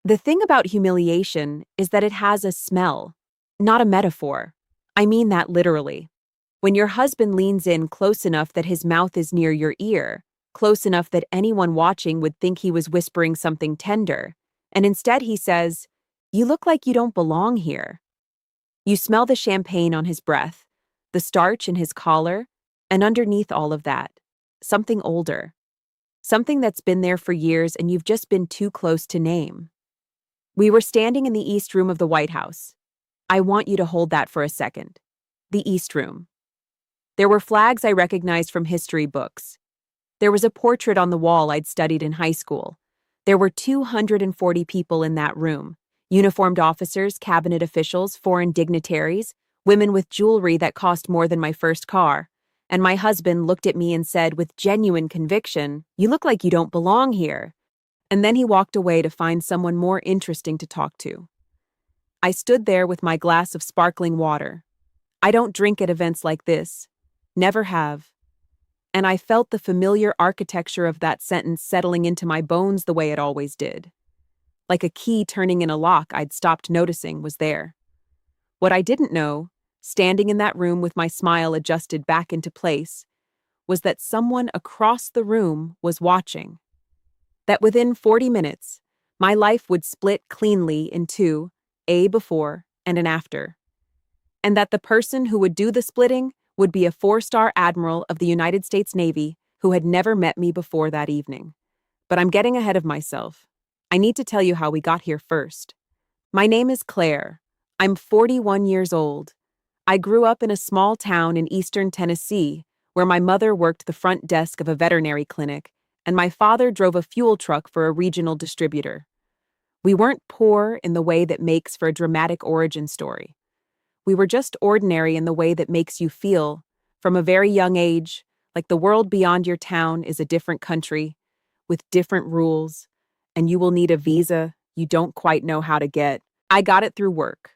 The thing about humiliation is that it has a smell, not a metaphor. I mean that literally. When your husband leans in close enough that his mouth is near your ear, close enough that anyone watching would think he was whispering something tender, and instead he says, "You look like you don't belong here." You smell the champagne on his breath, the starch in his collar, and underneath all of that, something older. Something that's been there for years and you've just been too close to name. We were standing in the East Room of the White House. I want you to hold that for a second. The East Room. There were flags I recognized from history books. There was a portrait on the wall I'd studied in high school. There were 240 people in that room. Uniformed officers, cabinet officials, foreign dignitaries, women with jewelry that cost more than my first car. And my husband looked at me and said with genuine conviction, "You look like you don't belong here." And then he walked away to find someone more interesting to talk to. I stood there with my glass of sparkling water. I don't drink at events like this. Never have. And I felt the familiar architecture of that sentence settling into my bones the way it always did. Like a key turning in a lock I'd stopped noticing was there. What I didn't know, standing in that room with my smile adjusted back into place, was that someone across the room was watching. That within 40 minutes, my life would split cleanly in two, a before and an after. And that the person who would do the splitting would be a 4-star Admiral of the United States Navy who had never met me before that evening. But I'm getting ahead of myself. I need to tell you how we got here first. My name is Claire. I'm 41 years old. I grew up in a small town in eastern Tennessee, where my mother worked the front desk of a veterinary clinic, and my father drove a fuel truck for a regional distributor. We weren't poor in the way that makes for a dramatic origin story. We were just ordinary in the way that makes you feel, from a very young age, like the world beyond your town is a different country, with different rules, and you will need a visa you don't quite know how to get. I got it through work.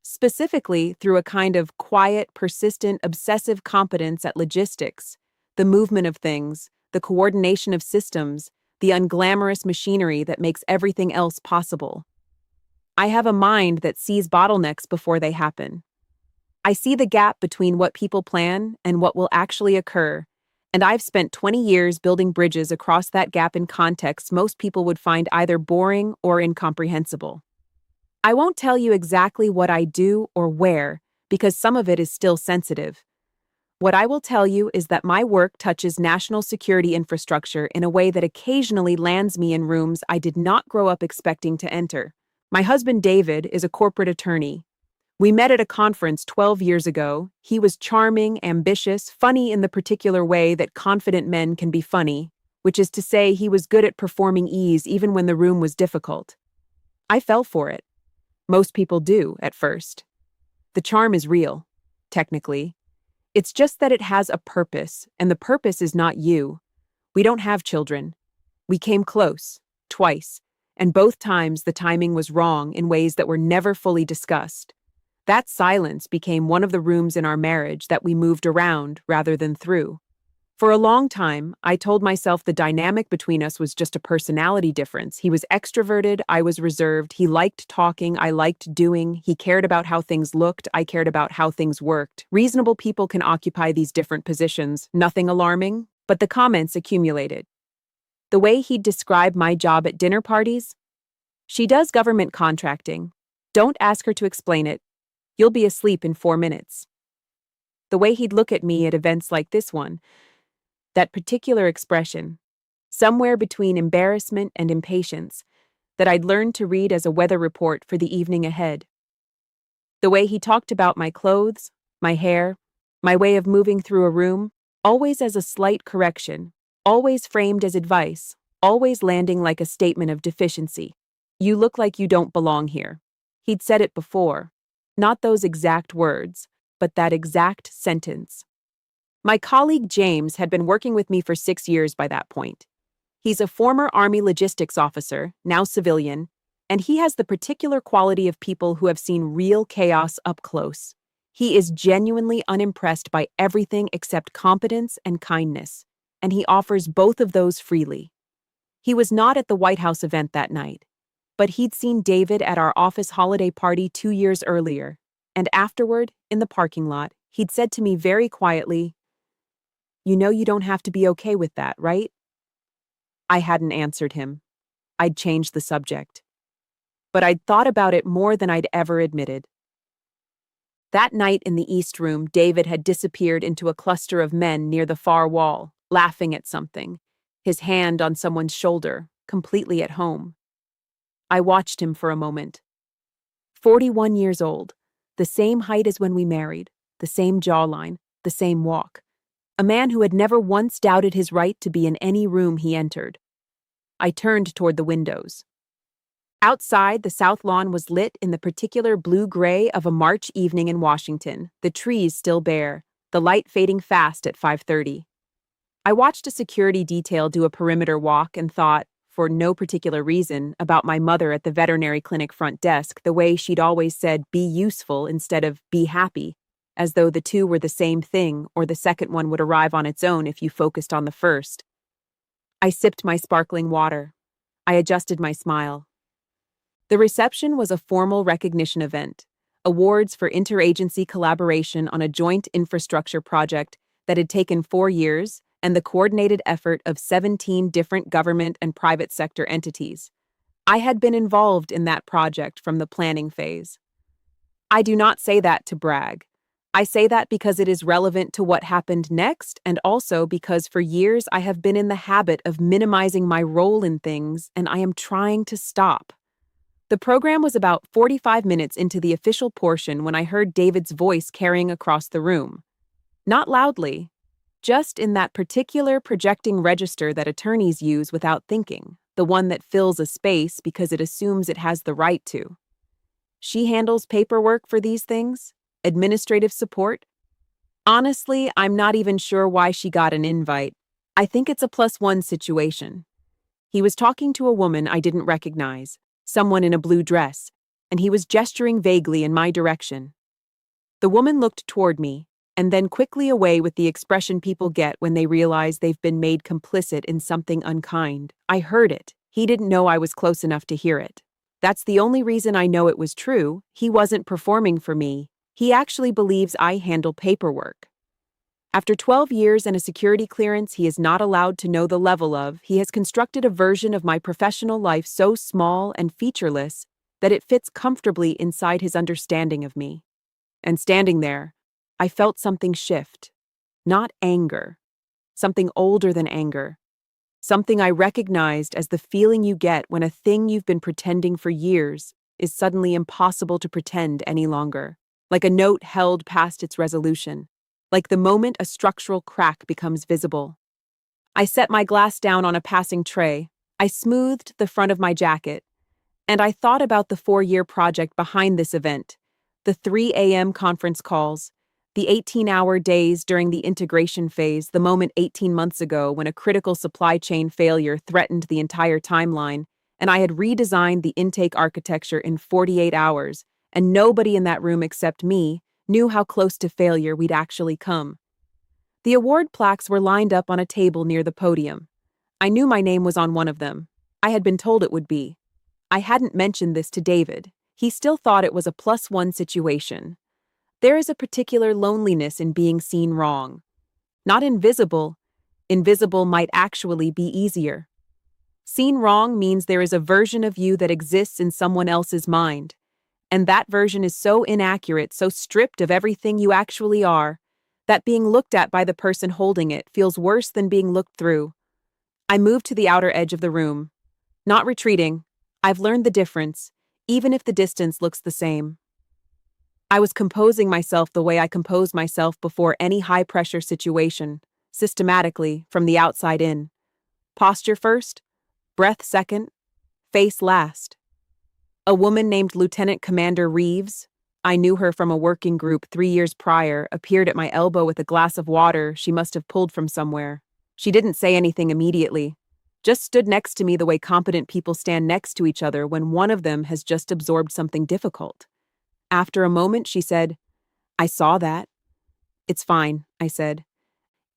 Specifically, through a kind of quiet, persistent, obsessive competence at logistics, the movement of things, the coordination of systems, the unglamorous machinery that makes everything else possible. I have a mind that sees bottlenecks before they happen. I see the gap between what people plan and what will actually occur, and I've spent 20 years building bridges across that gap in contexts most people would find either boring or incomprehensible. I won't tell you exactly what I do or where, because some of it is still sensitive. What I will tell you is that my work touches national security infrastructure in a way that occasionally lands me in rooms I did not grow up expecting to enter. My husband David is a corporate attorney. We met at a conference 12 years ago. He was charming, ambitious, funny in the particular way that confident men can be funny, which is to say he was good at performing ease even when the room was difficult. I fell for it. Most people do, at first. The charm is real, technically. It's just that it has a purpose, and the purpose is not you. We don't have children. We came close, twice, and both times the timing was wrong in ways that were never fully discussed. That silence became one of the rooms in our marriage that we moved around rather than through. For a long time, I told myself the dynamic between us was just a personality difference. He was extroverted, I was reserved. He liked talking, I liked doing. He cared about how things looked, I cared about how things worked. Reasonable people can occupy these different positions. Nothing alarming, but the comments accumulated. The way he'd describe my job at dinner parties? She does government contracting. Don't ask her to explain it. You'll be asleep in 4 minutes. The way he'd look at me at events like this one, that particular expression, somewhere between embarrassment and impatience, that I'd learned to read as a weather report for the evening ahead. The way he talked about my clothes, my hair, my way of moving through a room, always as a slight correction, always framed as advice, always landing like a statement of deficiency. You look like you don't belong here. He'd said it before. Not those exact words, but that exact sentence. My colleague James had been working with me for 6 years by that point. He's a former Army logistics officer, now civilian, and he has the particular quality of people who have seen real chaos up close. He is genuinely unimpressed by everything except competence and kindness, and he offers both of those freely. He was not at the White House event that night. but he'd seen David at our office holiday party 2 years earlier, and afterward, in the parking lot, he'd said to me very quietly, "You know you don't have to be okay with that, right?" I hadn't answered him. I'd changed the subject. But I'd thought about it more than I'd ever admitted. That night in the East Room, David had disappeared into a cluster of men near the far wall, laughing at something, his hand on someone's shoulder, completely at home. I watched him for a moment. 41 years old, the same height as when we married, the same jawline, the same walk. A man who had never once doubted his right to be in any room he entered. I turned toward the windows. Outside, the south lawn was lit in the particular blue-gray of a March evening in Washington, the trees still bare, the light fading fast at 5:30. I watched a security detail do a perimeter walk and thought, for no particular reason, about my mother at the veterinary clinic front desk, the way she'd always said, "be useful" instead of "be happy," as though the two were the same thing or the second one would arrive on its own if you focused on the first. I sipped my sparkling water. I adjusted my smile. The reception was a formal recognition event, awards for interagency collaboration on a joint infrastructure project that had taken 4 years and the coordinated effort of 17 different government and private sector entities. I had been involved in that project from the planning phase. I do not say that to brag. I say that because it is relevant to what happened next and also because for years I have been in the habit of minimizing my role in things and I am trying to stop. The program was about 45 minutes into the official portion when I heard David's voice carrying across the room. Not loudly, just in that particular projecting register that attorneys use without thinking, the one that fills a space because it assumes it has the right to. She handles paperwork for these things? Administrative support? Honestly, I'm not even sure why she got an invite. I think it's a +1 situation. He was talking to a woman I didn't recognize, someone in a blue dress, and he was gesturing vaguely in my direction. The woman looked toward me, and then quickly away with the expression people get when they realize they've been made complicit in something unkind. I heard it. He didn't know I was close enough to hear it. That's the only reason I know it was true. He wasn't performing for me. He actually believes I handle paperwork. After 12 years and a security clearance he is not allowed to know the level of, he has constructed a version of my professional life so small and featureless that it fits comfortably inside his understanding of me. And standing there, I felt something shift. Not anger. Something older than anger. Something I recognized as the feeling you get when a thing you've been pretending for years is suddenly impossible to pretend any longer. Like a note held past its resolution. Like the moment a structural crack becomes visible. I set my glass down on a passing tray, I smoothed the front of my jacket, and I thought about the 4-year project behind this event, the 3 a.m. conference calls, the 18-hour days during the integration phase, the moment 18 months ago when a critical supply chain failure threatened the entire timeline, and I had redesigned the intake architecture in 48 hours, and nobody in that room except me knew how close to failure we'd actually come. The award plaques were lined up on a table near the podium. I knew my name was on one of them. I had been told it would be. I hadn't mentioned this to David. He still thought it was a +1 situation. There is a particular loneliness in being seen wrong. Not invisible. Invisible might actually be easier. Seen wrong means there is a version of you that exists in someone else's mind. And that version is so inaccurate, so stripped of everything you actually are, that being looked at by the person holding it feels worse than being looked through. I moved to the outer edge of the room. Not retreating. I've learned the difference, even if the distance looks the same. I was composing myself the way I compose myself before any high-pressure situation, systematically, from the outside in. Posture first, breath second, face last. A woman named Lieutenant Commander Reeves, I knew her from a working group 3 years prior, appeared at my elbow with a glass of water she must have pulled from somewhere. She didn't say anything immediately, just stood next to me the way competent people stand next to each other when one of them has just absorbed something difficult. After a moment, she said, "I saw that." "It's fine," I said.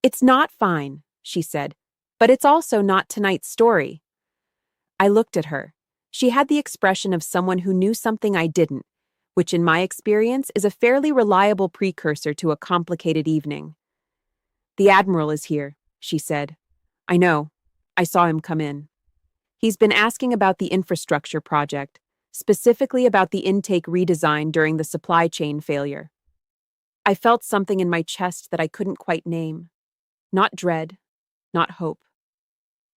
"It's not fine," she said, "but it's also not tonight's story." I looked at her. She had the expression of someone who knew something I didn't, which in my experience is a fairly reliable precursor to a complicated evening. "The Admiral is here," she said. "I know. I saw him come in. He's been asking about the infrastructure project, specifically about the intake redesign during the supply chain failure." I felt something in my chest that I couldn't quite name. Not dread, not hope.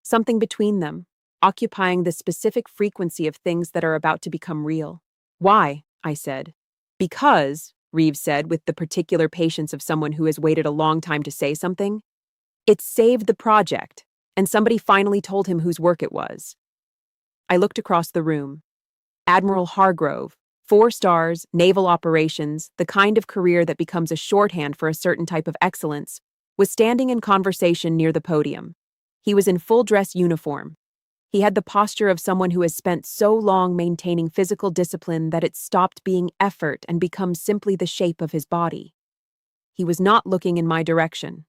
Something between them, occupying the specific frequency of things that are about to become real. "Why?" I said. "Because," Reeves said with the particular patience of someone who has waited a long time to say something, "it saved the project, and somebody finally told him whose work it was." I looked across the room. Admiral Hargrove, 4 stars, naval operations, the kind of career that becomes a shorthand for a certain type of excellence, was standing in conversation near the podium. He was in full dress uniform. He had the posture of someone who has spent so long maintaining physical discipline that it stopped being effort and become simply the shape of his body. He was not looking in my direction.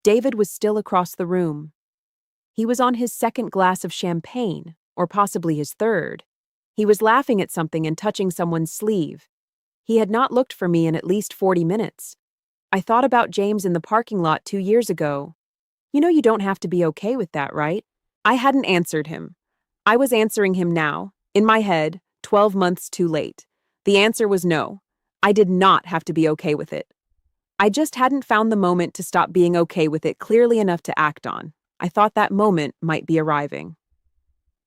David was still across the room. He was on his second glass of champagne, or possibly his third. He was laughing at something and touching someone's sleeve. He had not looked for me in at least 40 minutes. I thought about James in the parking lot 2 years ago. You know you don't have to be okay with that, right? I hadn't answered him. I was answering him now, in my head, 12 months too late. The answer was no. I did not have to be okay with it. I just hadn't found the moment to stop being okay with it clearly enough to act on. I thought that moment might be arriving.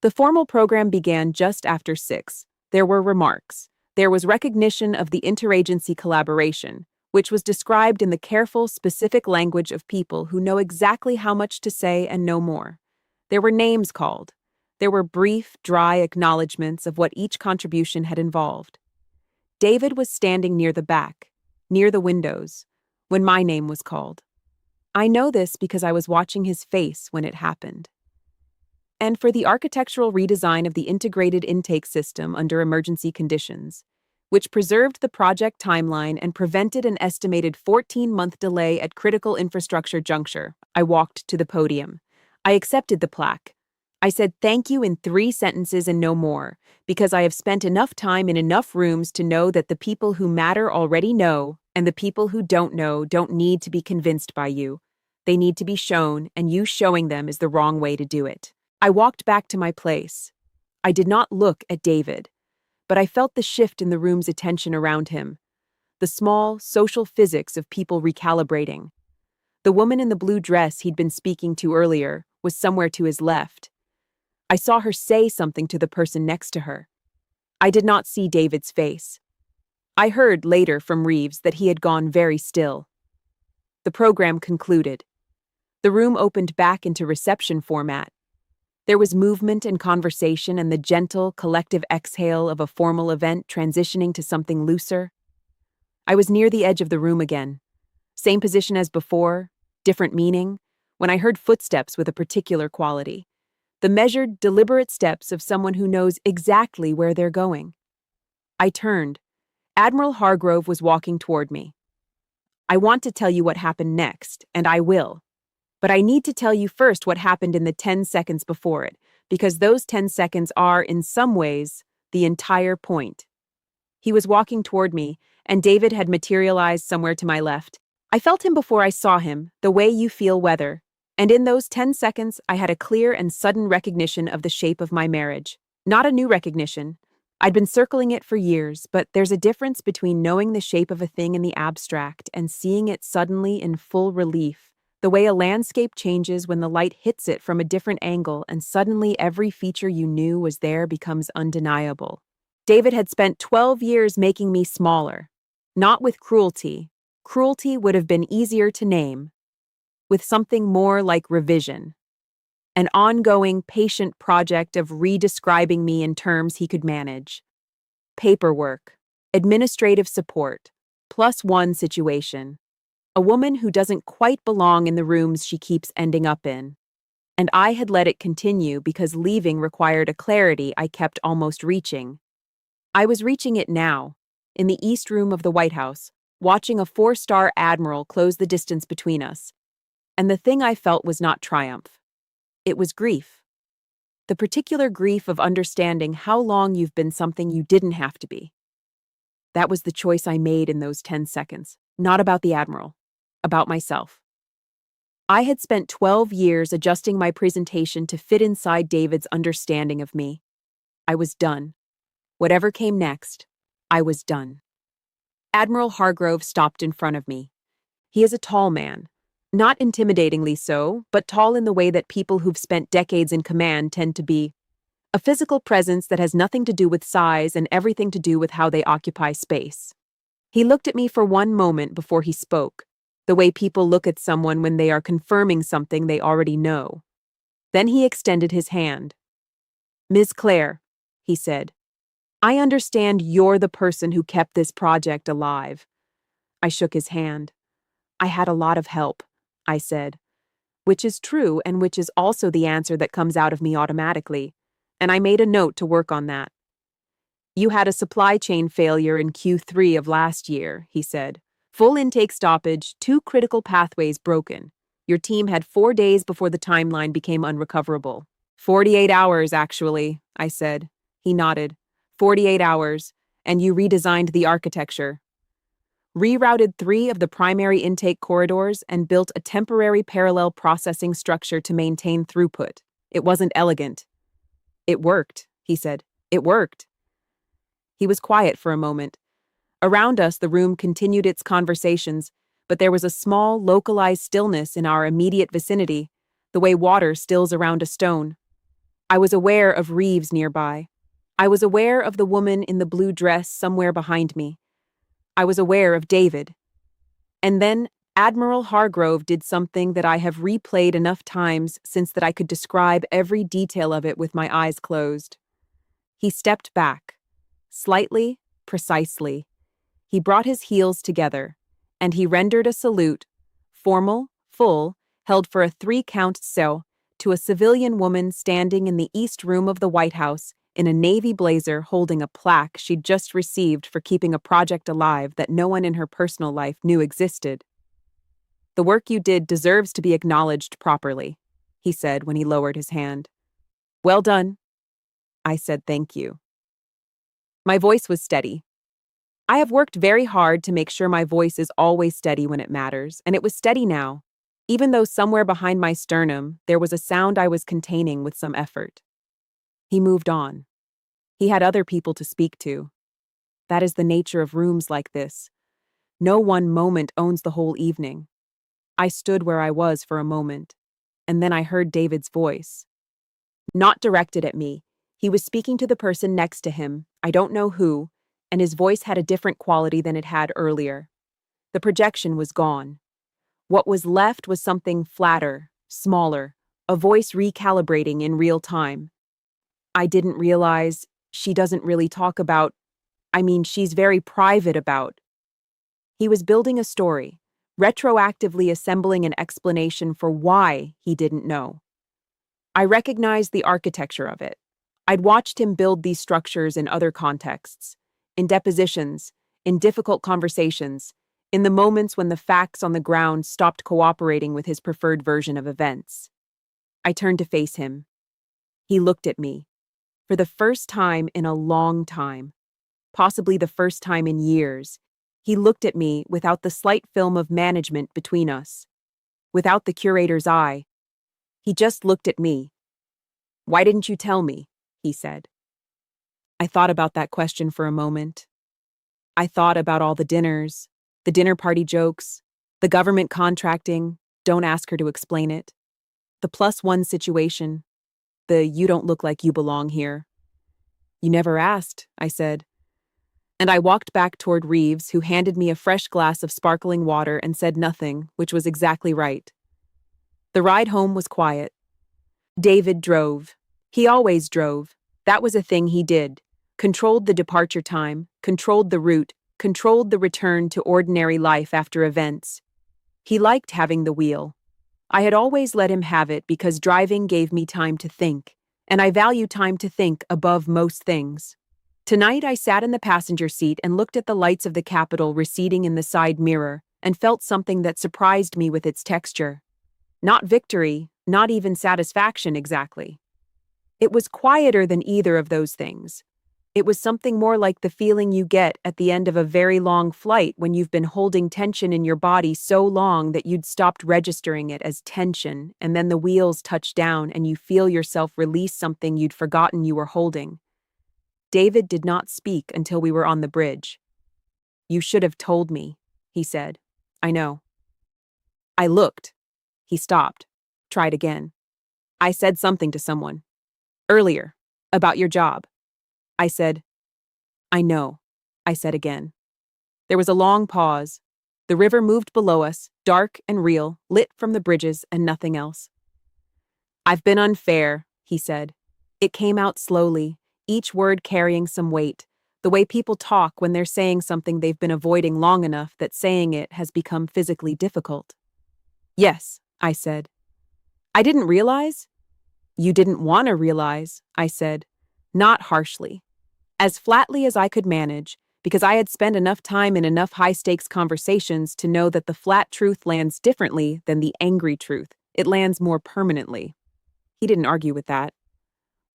The formal program began just after 6. There were remarks. There was recognition of the interagency collaboration, which was described in the careful, specific language of people who know exactly how much to say and no more. There were names called. There were brief, dry acknowledgments of what each contribution had involved. David was standing near the back, near the windows, when my name was called. I know this because I was watching his face when it happened. And for the architectural redesign of the integrated intake system under emergency conditions, which preserved the project timeline and prevented an estimated 14-month delay at critical infrastructure juncture, I walked to the podium. I accepted the plaque. I said thank you in 3 sentences and no more, because I have spent enough time in enough rooms to know that the people who matter already know, and the people who don't know don't need to be convinced by you. They need to be shown, and you showing them is the wrong way to do it. I walked back to my place. I did not look at David, but I felt the shift in the room's attention around him, the small, social physics of people recalibrating. The woman in the blue dress he'd been speaking to earlier was somewhere to his left. I saw her say something to the person next to her. I did not see David's face. I heard later from Reeves that he had gone very still. The program concluded. The room opened back into reception format. There was movement and conversation and the gentle, collective exhale of a formal event transitioning to something looser. I was near the edge of the room again. Same position as before, different meaning, when I heard footsteps with a particular quality. The measured, deliberate steps of someone who knows exactly where they're going. I turned. Admiral Hargrove was walking toward me. "I want to tell you what happened next, and I will. But I need to tell you first what happened in the 10 seconds before it, because those 10 seconds are, in some ways, the entire point." He was walking toward me, and David had materialized somewhere to my left. I felt him before I saw him, the way you feel weather. And in those 10 seconds, I had a clear and sudden recognition of the shape of my marriage. Not a new recognition. I'd been circling it for years, but there's a difference between knowing the shape of a thing in the abstract and seeing it suddenly in full relief. The way a landscape changes when the light hits it from a different angle and suddenly every feature you knew was there becomes undeniable. David had spent 12 years making me smaller. Not with cruelty. Cruelty would have been easier to name. With something more like revision. An ongoing, patient project of redescribing me in terms he could manage. Paperwork. Administrative support. +1 situation. A woman who doesn't quite belong in the rooms she keeps ending up in. And I had let it continue because leaving required a clarity I kept almost reaching. I was reaching it now, in the East Room of the White House, watching a 4-star Admiral close the distance between us. And the thing I felt was not triumph. It was grief. The particular grief of understanding how long you've been something you didn't have to be. That was the choice I made in those 10 seconds. Not about the Admiral. About myself. I had spent 12 years adjusting my presentation to fit inside David's understanding of me. I was done. Whatever came next, I was done. Admiral Hargrove stopped in front of me. He is a tall man. Not intimidatingly so, but tall in the way that people who've spent decades in command tend to be. A physical presence that has nothing to do with size and everything to do with how they occupy space. He looked at me for one moment before he spoke, the way people look at someone when they are confirming something they already know. Then he extended his hand. "Ms. Clare," he said, "I understand you're the person who kept this project alive." I shook his hand. "I had a lot of help," I said, which is true and which is also the answer that comes out of me automatically, and I made a note to work on that. "You had a supply chain failure in Q3 of last year," he said. "Full intake stoppage, 2 critical pathways broken. Your team had 4 days before the timeline became unrecoverable." 48 hours, actually, I said. He nodded. 48 hours, and you redesigned the architecture. Rerouted 3 of the primary intake corridors and built a temporary parallel processing structure to maintain throughput. It wasn't elegant. "It worked," he said. "It worked." He was quiet for a moment. Around us, the room continued its conversations, but there was a small, localized stillness in our immediate vicinity, the way water stills around a stone. I was aware of Reeves nearby. I was aware of the woman in the blue dress somewhere behind me. I was aware of David. And then Admiral Hargrove did something that I have replayed enough times since that I could describe every detail of it with my eyes closed. He stepped back. Slightly, precisely. He brought his heels together, and he rendered a salute, formal, full, held for a 3-count so, to a civilian woman standing in the East Room of the White House in a navy blazer holding a plaque she'd just received for keeping a project alive that no one in her personal life knew existed. "The work you did deserves to be acknowledged properly," he said when he lowered his hand. "Well done." I said thank you. My voice was steady. I have worked very hard to make sure my voice is always steady when it matters, and it was steady now, even though somewhere behind my sternum there was a sound I was containing with some effort. He moved on. He had other people to speak to. That is the nature of rooms like this. No one moment owns the whole evening. I stood where I was for a moment, and then I heard David's voice. Not directed at me. He was speaking to the person next to him, I don't know who, and his voice had a different quality than it had earlier. The projection was gone. What was left was something flatter, smaller, a voice recalibrating in real time. "I didn't realize she doesn't really talk about, she's very private about." He was building a story, retroactively assembling an explanation for why he didn't know. I recognized the architecture of it. I'd watched him build these structures in other contexts, in depositions, in difficult conversations, in the moments when the facts on the ground stopped cooperating with his preferred version of events. I turned to face him. He looked at me. For the first time in a long time, possibly the first time in years, he looked at me without the slight film of management between us, without the curator's eye. He just looked at me. "Why didn't you tell me?" he said. I thought about that question for a moment. I thought about all the dinners, the dinner party jokes, the government contracting, don't ask her to explain it, the +1 situation, the you don't look like you belong here. "You never asked," I said. And I walked back toward Reeves, who handed me a fresh glass of sparkling water and said nothing, which was exactly right. The ride home was quiet. David drove. He always drove. That was a thing he did. Controlled the departure time, controlled the route, controlled the return to ordinary life after events. He liked having the wheel. I had always let him have it because driving gave me time to think, and I value time to think above most things. Tonight I sat in the passenger seat and looked at the lights of the Capitol receding in the side mirror and felt something that surprised me with its texture. Not victory, not even satisfaction exactly. It was quieter than either of those things. It was something more like the feeling you get at the end of a very long flight when you've been holding tension in your body so long that you'd stopped registering it as tension, and then the wheels touch down and you feel yourself release something you'd forgotten you were holding. David did not speak until we were on the bridge. "You should have told me," he said. "I know." I looked. He stopped. Tried again. "I said something to someone. Earlier. About your job." I said, "I know," I said again. There was a long pause. The river moved below us, dark and real, lit from the bridges and nothing else. "I've been unfair," he said. It came out slowly, each word carrying some weight, the way people talk when they're saying something they've been avoiding long enough that saying it has become physically difficult. "Yes," I said. "I didn't realize." "You didn't want to realize," I said, not harshly, as flatly as I could manage, because I had spent enough time in enough high-stakes conversations to know that the flat truth lands differently than the angry truth. It lands more permanently. He didn't argue with that.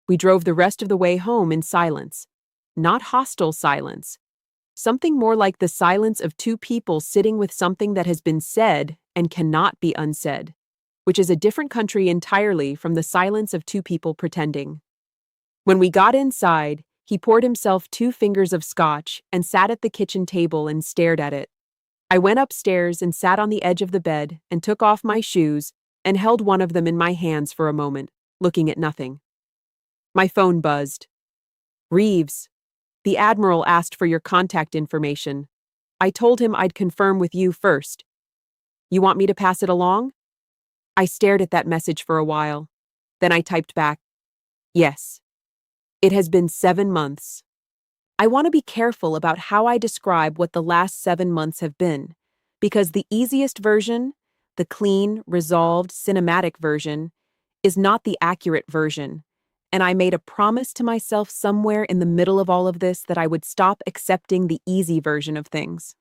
We drove the rest of the way home in silence. Not hostile silence. Something more like the silence of two people sitting with something that has been said and cannot be unsaid, which is a different country entirely from the silence of two people pretending. When we got inside, he poured himself 2 fingers of scotch and sat at the kitchen table and stared at it. I went upstairs and sat on the edge of the bed and took off my shoes and held one of them in my hands for a moment, looking at nothing. My phone buzzed. "Reeves, the Admiral asked for your contact information. I told him I'd confirm with you first. You want me to pass it along?" I stared at that message for a while. Then I typed back, "Yes. It has been 7 months. I want to be careful about how I describe what the last 7 months have been, because the easiest version, the clean, resolved, cinematic version, is not the accurate version, and I made a promise to myself somewhere in the middle of all of this that I would stop accepting the easy version of things.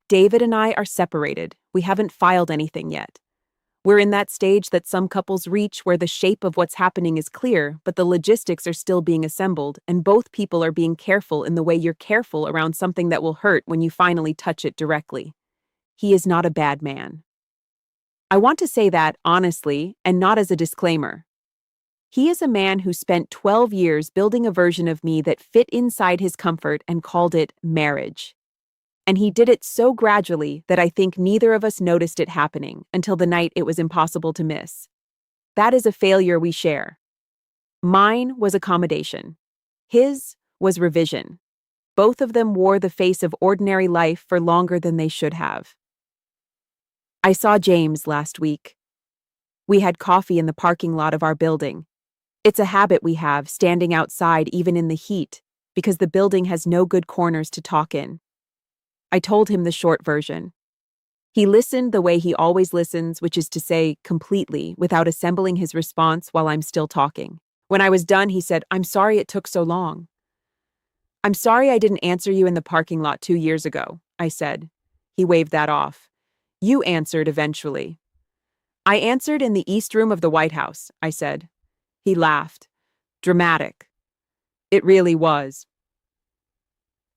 David and I are separated. We haven't filed anything yet. We're in that stage that some couples reach where the shape of what's happening is clear, but the logistics are still being assembled, and both people are being careful in the way you're careful around something that will hurt when you finally touch it directly. He is not a bad man. I want to say that honestly and not as a disclaimer. He is a man who spent 12 years building a version of me that fit inside his comfort and called it marriage. And he did it so gradually that I think neither of us noticed it happening until the night it was impossible to miss. That is a failure we share. Mine was accommodation. His was revision. Both of them wore the face of ordinary life for longer than they should have. I saw James last week. We had coffee in the parking lot of our building. It's a habit we have, standing outside even in the heat, because the building has no good corners to talk in. I told him the short version. He listened the way he always listens, which is to say, completely, without assembling his response while I'm still talking. When I was done, he said, "I'm sorry it took so long." "I'm sorry I didn't answer you in the parking lot 2 years ago," I said. He waved that off. "You answered eventually." "I answered in the East Room of the White House," I said. He laughed. "Dramatic." It really was.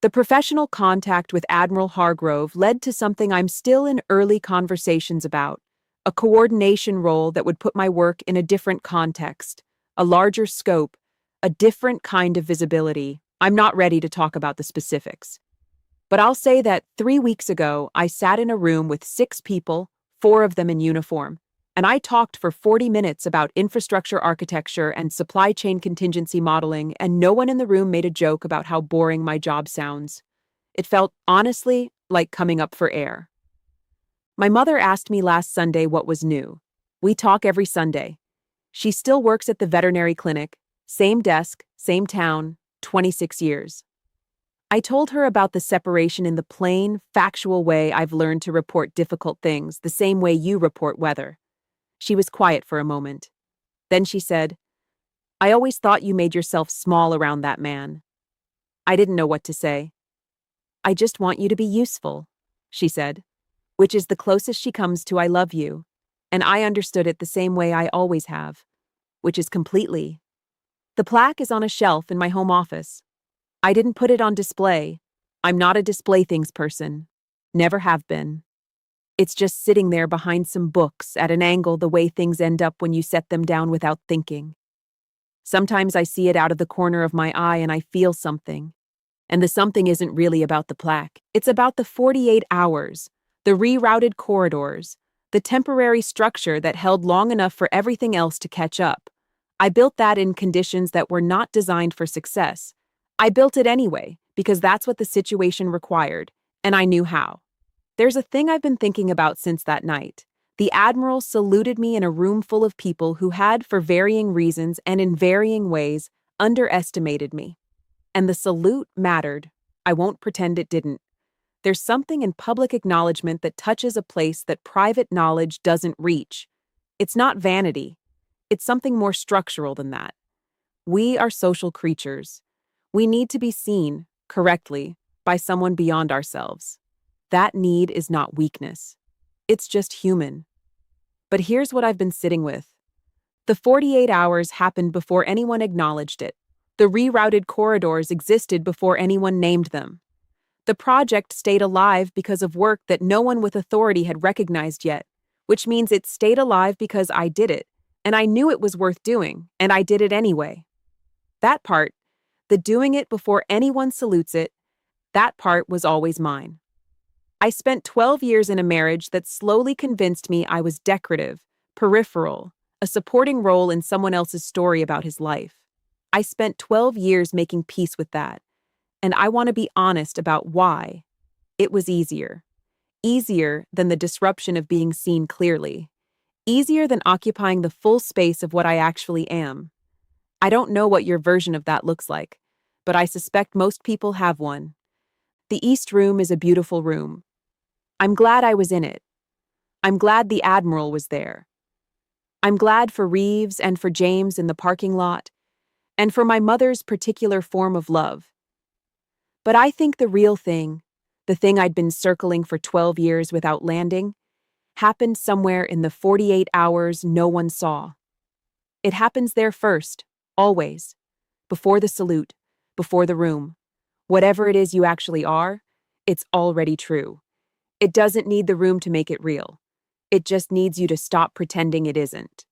The professional contact with Admiral Hargrove led to something I'm still in early conversations about, a coordination role that would put my work in a different context, a larger scope, a different kind of visibility. I'm not ready to talk about the specifics. But I'll say that 3 weeks ago, I sat in a room with 6 people, 4 of them in uniform, and I talked for 40 minutes about infrastructure architecture and supply chain contingency modeling, and no one in the room made a joke about how boring my job sounds. It felt, honestly, like coming up for air. My mother asked me last Sunday what was new. We talk every Sunday. She still works at the veterinary clinic, same desk, same town, 26 years. I told her about the separation in the plain, factual way I've learned to report difficult things, the same way you report weather. She was quiet for a moment. Then she said, "I always thought you made yourself small around that man." I didn't know what to say. "I just want you to be useful," she said, which is the closest she comes to "I love you," and I understood it the same way I always have, which is completely. The plaque is on a shelf in my home office. I didn't put it on display. I'm not a display things person. Never have been. It's just sitting there behind some books at an angle the way things end up when you set them down without thinking. Sometimes I see it out of the corner of my eye and I feel something. And the something isn't really about the plaque. It's about the 48 hours, the rerouted corridors, the temporary structure that held long enough for everything else to catch up. I built that in conditions that were not designed for success. I built it anyway, because that's what the situation required, and I knew how. There's a thing I've been thinking about since that night. The Admiral saluted me in a room full of people who had, for varying reasons and in varying ways, underestimated me. And the salute mattered. I won't pretend it didn't. There's something in public acknowledgement that touches a place that private knowledge doesn't reach. It's not vanity. It's something more structural than that. We are social creatures. We need to be seen, correctly, by someone beyond ourselves. That need is not weakness. It's just human. But here's what I've been sitting with. The 48 hours happened before anyone acknowledged it. The rerouted corridors existed before anyone named them. The project stayed alive because of work that no one with authority had recognized yet, which means it stayed alive because I did it, and I knew it was worth doing, and I did it anyway. That part, the doing it before anyone salutes it, that part was always mine. I spent 12 years in a marriage that slowly convinced me I was decorative, peripheral, a supporting role in someone else's story about his life. I spent 12 years making peace with that. And I want to be honest about why. It was easier. Easier than the disruption of being seen clearly. Easier than occupying the full space of what I actually am. I don't know what your version of that looks like, but I suspect most people have one. The East Room is a beautiful room. I'm glad I was in it. I'm glad the Admiral was there. I'm glad for Reeves and for James in the parking lot, and for my mother's particular form of love. But I think the real thing, the thing I'd been circling for 12 years without landing, happened somewhere in the 48 hours no one saw. It happens there first, always. Before the salute, before the room. Whatever it is you actually are, it's already true. It doesn't need the room to make it real. It just needs you to stop pretending it isn't.